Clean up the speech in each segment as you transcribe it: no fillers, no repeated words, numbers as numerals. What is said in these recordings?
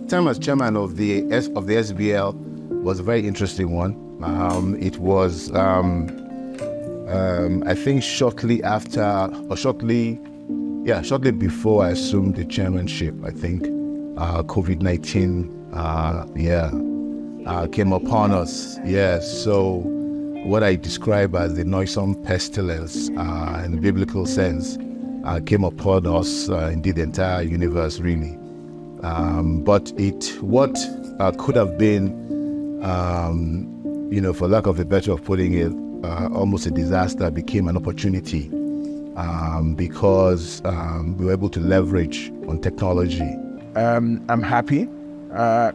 term as chairman of the SBL was a very interesting one. It was, I think, shortly before I assumed the chairmanship. I think COVID-19, came upon us. So what I describe as the noisome pestilence, in the biblical sense, came upon us, indeed the entire universe, really. But what could have been, for lack of a better of putting it, almost a disaster, became an opportunity, because we were able to leverage on technology. I'm happy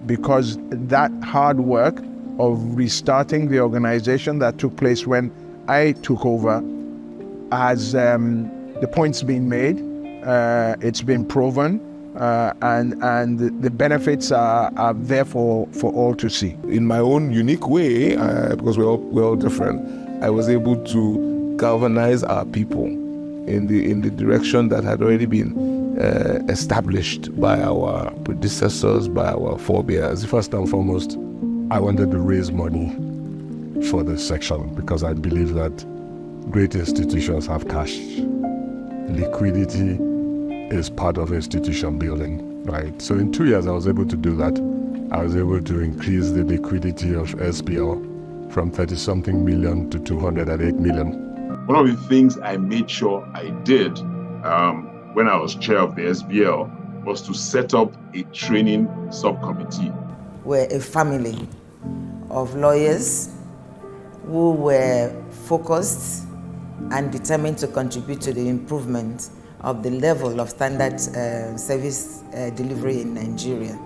because that hard work of restarting the organization that took place when I took over, has the point's been made, it's been proven, and the benefits are there for all to see. In my own unique way, because we're all different, I was able to galvanize our people in the direction that had already been established by our predecessors, by our forebears. First and foremost, I wanted to raise money for the section because I believe that great institutions have cash. Liquidity is part of institution building, right? So in 2 years, I was able to do that. I was able to increase the liquidity of SBL from 30-something million to 208 million. One of the things I made sure I did when I was chair of the SBL was to set up a training subcommittee. We're a family of lawyers who were focused and determined to contribute to the improvement of the level of standard service delivery in Nigeria.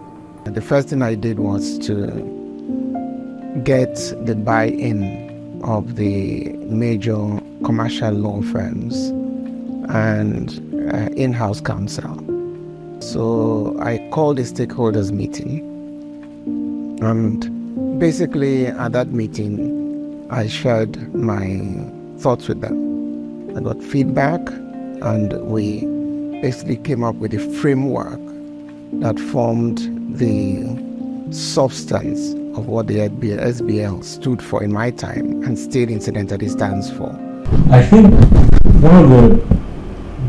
The first thing I did was to get the buy-in of the major commercial law firms and in-house counsel. So I called a stakeholders meeting, and basically at that meeting I shared my thoughts with them. I got feedback, and we basically came up with a framework that formed the substance of what the SBL stood for in my time, and still incidentally stands for. I think one of the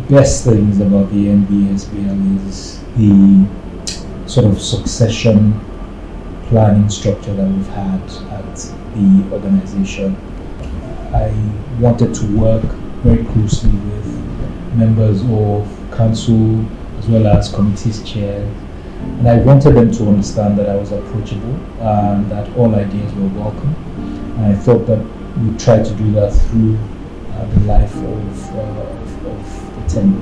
best things about the SBL is the sort of succession planning structure that we've had at the organization. I wanted to work very closely with members of council as well as committees chairs, and I wanted them to understand that I was approachable and that all ideas were welcome. And I thought that we tried to do that through the life of the tenure.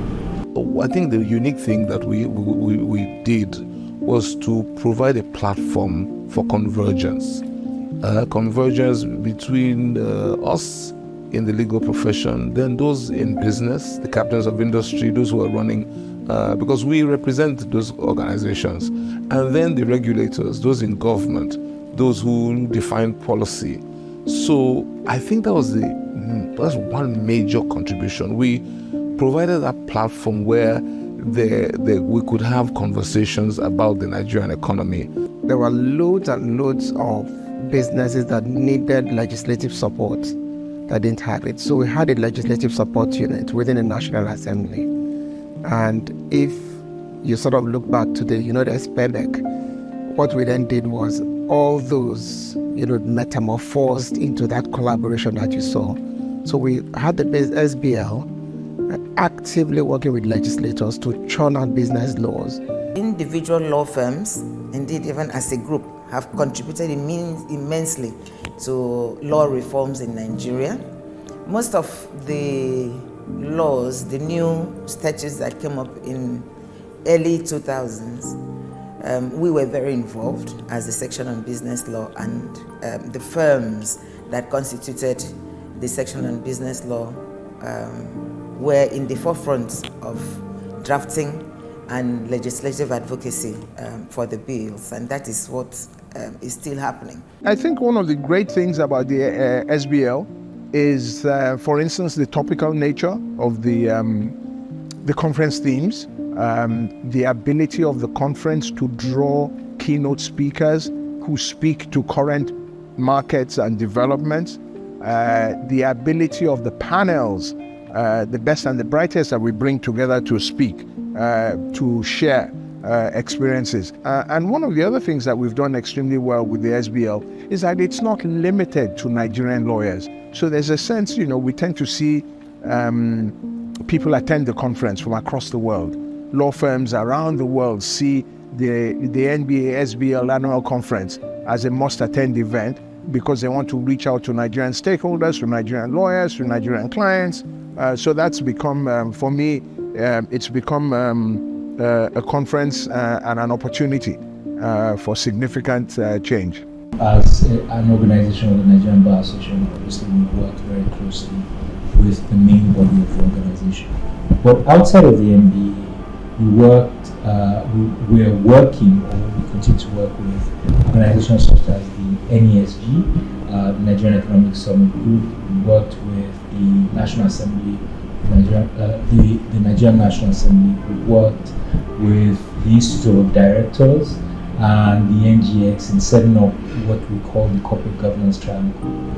I think the unique thing that we did was to provide a platform for convergence. Convergence between us in the legal profession, then those in business, the captains of industry, those who are running, because we represent those organizations, and then the regulators, those in government, those who define policy. So I think that's one major contribution. We provided a platform where we could have conversations about the Nigerian economy. There were loads and loads of businesses that needed legislative support that didn't have it. So we had a legislative support unit within the National Assembly. And if you sort of look back to the SBL, what we then did was all those, metamorphosed into that collaboration that you saw. So we had the SBL actively working with legislators to churn out business laws. Individual law firms, indeed even as a group, have contributed immensely to law reforms in Nigeria. Most of the laws, the new statutes that came up in early 2000s, we were very involved as the section on business law, and the firms that constituted the section on business law were in the forefront of drafting and legislative advocacy for the bills, and that is what is still happening. I think one of the great things about the SBL is, for instance, the topical nature of the conference themes, the ability of the conference to draw keynote speakers who speak to current markets and developments, the ability of the panels, the best and the brightest that we bring together to speak, to share experiences. And one of the other things that we've done extremely well with the SBL is that it's not limited to Nigerian lawyers. So there's a sense, we tend to see people attend the conference from across the world. Law firms around the world see the NBA SBL annual conference as a must-attend event because they want to reach out to Nigerian stakeholders, to Nigerian lawyers, to Nigerian clients. So that's become, for me, it's become a conference and an opportunity for significant change. As an organization of the Nigerian Bar Association, obviously we work very closely with the main body of the organization. But outside of the NBA, we are working, or we continue to work with organizations such as the NESG, the Nigerian Economic Summit Group. We worked with the National Assembly, the Nigerian National Assembly. We worked with the Institute of Directors and the NGX in setting up what we call the Corporate Governance Triangle.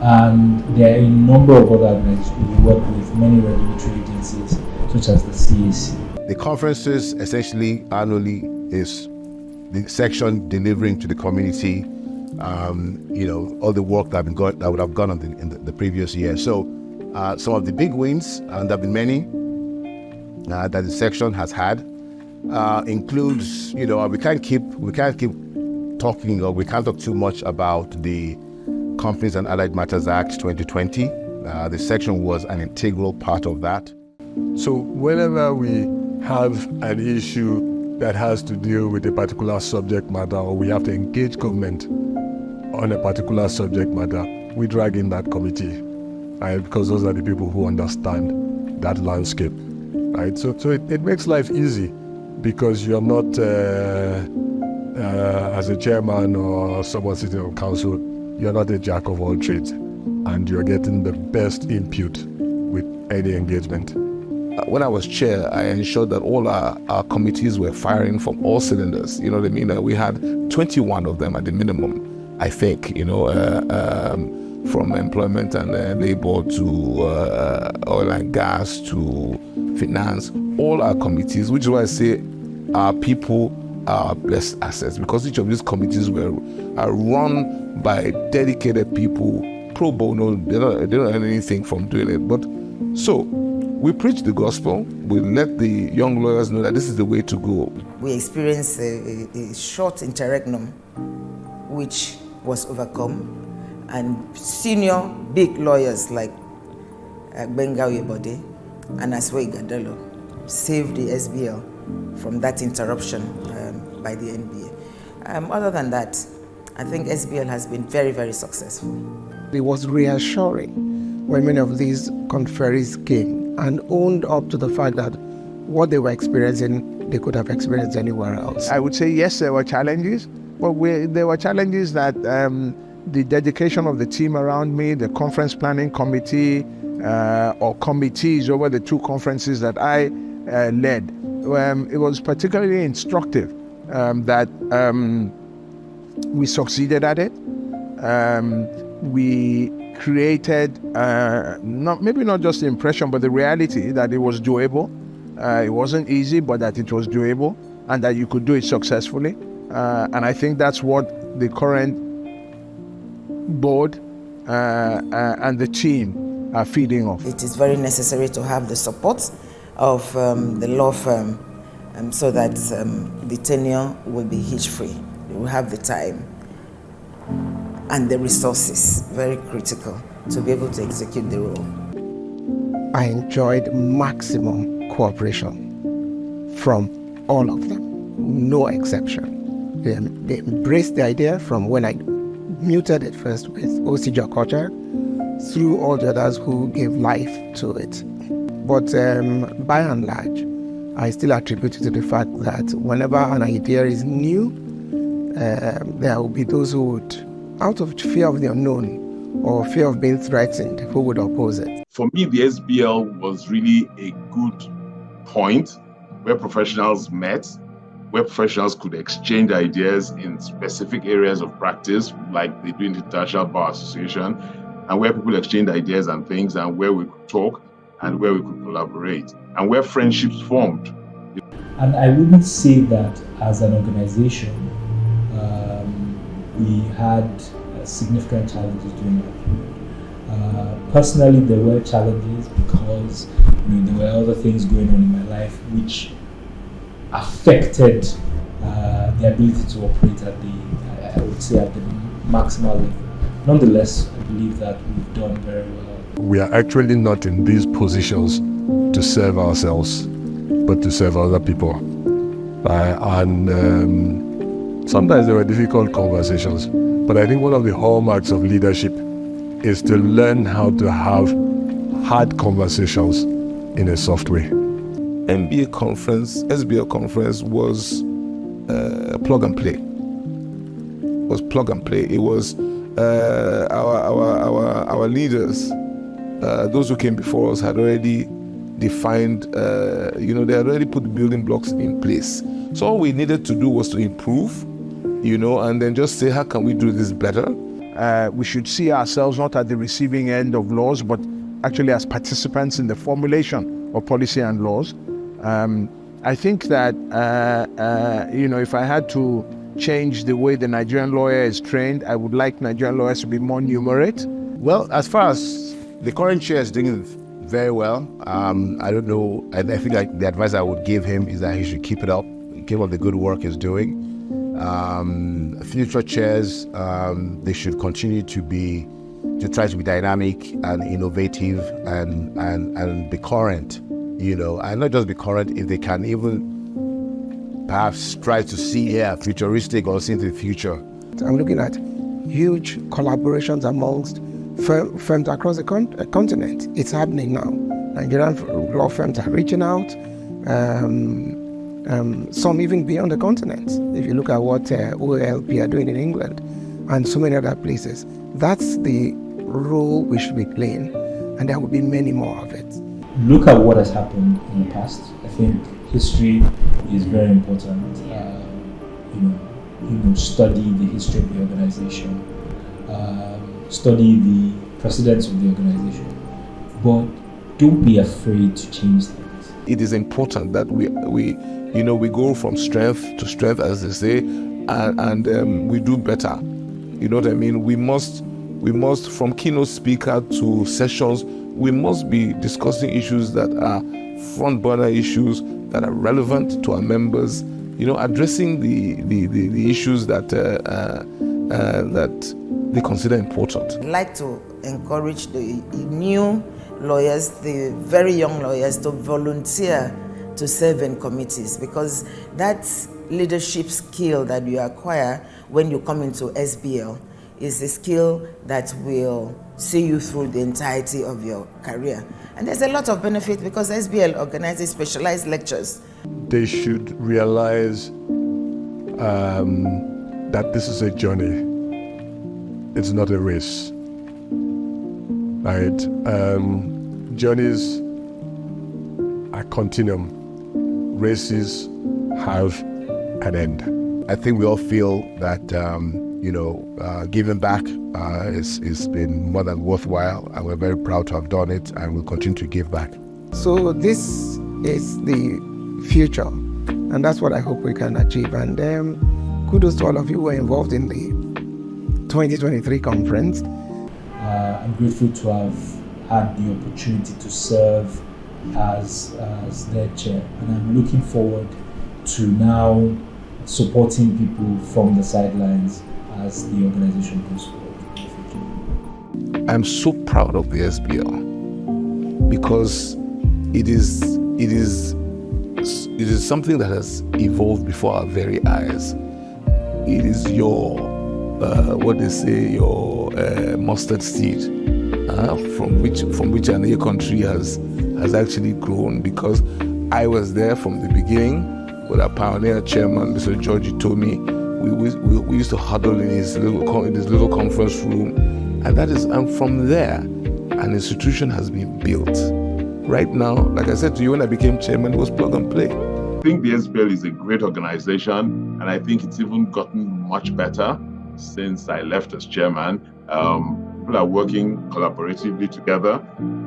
And there are a number of other organizations. We work with many regulatory agencies, such as the CAC. The conferences essentially annually is the section delivering to the community, all the work that would have gone on in the previous year. So some of the big wins, and there have been many that the section has had, includes, we can't keep talking, or we can't talk too much about the Companies and Allied Matters Act 2020. The section was an integral part of that. So whenever we have an issue that has to deal with a particular subject matter, or we have to engage government on a particular subject matter, we drag in that committee, right? Because those are the people who understand that landscape, right? So it makes life easy, because you're not, as a chairman or someone sitting on council, you're not a jack of all trades, and you're getting the best input with any engagement. When I was chair, I ensured that all our committees were firing from all cylinders. You know what I mean? We had 21 of them at the minimum, I think, from employment and labor to oil and gas to finance, all our committees, which is why I say our people are our best assets, because each of these committees are run by dedicated people, pro bono. They don't earn anything from doing it. But so we preach the gospel. We let the young lawyers know that this is the way to go. We experienced a short interregnum, which was overcome, and senior big lawyers like Benga Uyebode and Aswe Gadalo saved the SBL from that interruption by the NBA. Other than that, I think SBL has been very, very successful. It was reassuring when many of these conferees came and owned up to the fact that what they were experiencing, they could have experienced anywhere else. I would say yes, there were challenges, but there were challenges that the dedication of the team around me, the conference planning committee, or committees over the two conferences that I led, it was particularly instructive that we succeeded at it. We created maybe not just the impression, but the reality that it was doable. It wasn't easy, but that it was doable, and that you could do it successfully. And I think that's what the current board and the team are feeding off. It is very necessary to have the support of the law firm so that the tenure will be hitch-free. We will have the time and the resources, very critical, to be able to execute the role. I enjoyed maximum cooperation from all of them, no exception. They embraced the idea from when I muted it first with O.C. Jakocha, through all the others who gave life to it. But by and large, I still attribute it to the fact that whenever an idea is new, there will be those who would, out of fear of the unknown or fear of being threatened, who would oppose it. For me, the SBL was really a good point where professionals met where professionals could exchange ideas in specific areas of practice, like they do in the International Bar Association, and where people exchange ideas and things, and where we could talk and where we could collaborate, and where friendships formed. And I wouldn't say that as an organization, we had significant challenges during that period. Personally, there were challenges because there were other things going on in my life which affected the ability to operate at the, I would say, at the maximal level. Nonetheless, I believe that we've done very well. We are actually not in these positions to serve ourselves, but to serve other people. Sometimes there were difficult conversations, but I think one of the hallmarks of leadership is to learn how to have hard conversations in a soft way. MBA conference, SBL conference was plug and play. It was our leaders, those who came before us, had already defined, they had already put the building blocks in place. So all we needed to do was to improve, and then just say, how can we do this better? We should see ourselves not at the receiving end of laws, but actually as participants in the formulation of policy and laws. I think that, if I had to change the way the Nigerian lawyer is trained, I would like Nigerian lawyers to be more numerate. Well, as far as the current chair is doing very well, I don't know, I think like the advice I would give him is that he should keep up the good work he's doing. Future chairs, they should continue to try to be dynamic and innovative and be current, and not just be current, if they can even perhaps try to see futuristic or see into the future. I'm looking at huge collaborations amongst firms across the continent. It's happening now. Nigerian law firms are reaching out, some even beyond the continent. If you look at what OLP are doing in England and so many other places, that's the role we should be playing, and there will be many more of it. Look at what has happened in the past. I think history is very important. Study the history of the organization, study the precedents of the organization, but don't be afraid to change things. It is important that we go from strength to strength, as they say, and we do better. You know what I mean? We must, from keynote speaker to sessions, we must be discussing issues that are front burner issues that are relevant to our members. Addressing the issues that they consider important. I'd like to encourage the new lawyers, the very young lawyers, to volunteer to serve in committees, because that's leadership skill that you acquire when you come into SBL is a skill that will see you through the entirety of your career. And there's a lot of benefit because SBL organizes specialized lectures. They should realize that this is a journey. It's not a race, right? Journeys are continuum. Races have an end. I think we all feel that giving back has been more than worthwhile, and we're very proud to have done it, and we'll continue to give back. So this is the future, and that's what I hope we can achieve. And kudos to all of you who were involved in the 2023 conference. I'm grateful to have had the opportunity to serve as their chair, and I'm looking forward to now supporting people from the sidelines as the organization goes forward. I'm so proud of the SBL because it is something that has evolved before our very eyes. It is your mustard seed from which an country has actually grown, because I was there from the beginning with our pioneer chairman, Mr. George Itomi. We used to huddle in his little conference room, and from there, an institution has been built. Right now, like I said to you, when I became chairman, it was plug and play. think the SBL is a great organization, and I think it's even gotten much better since I left as chairman. People are working collaboratively together.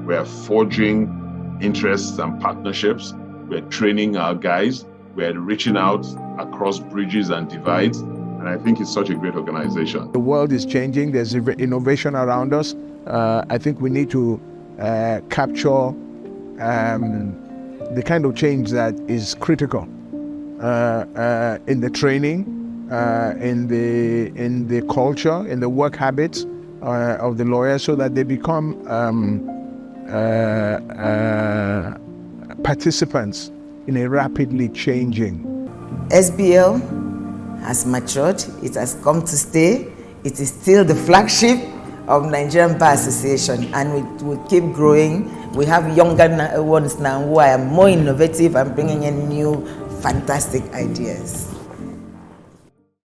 We're forging interests and partnerships. We're training our guys. We're reaching out across bridges and divides. And I think it's such a great organization. The world is changing. There's innovation around us. I think we need to capture the kind of change that is critical in the training, in the culture, in the work habits of the lawyers, so that they become participants in a rapidly changing. SBL has matured, it has come to stay, it is still the flagship of Nigerian Bar Association, and it will keep growing. We have younger ones now who are more innovative and bringing in new fantastic ideas.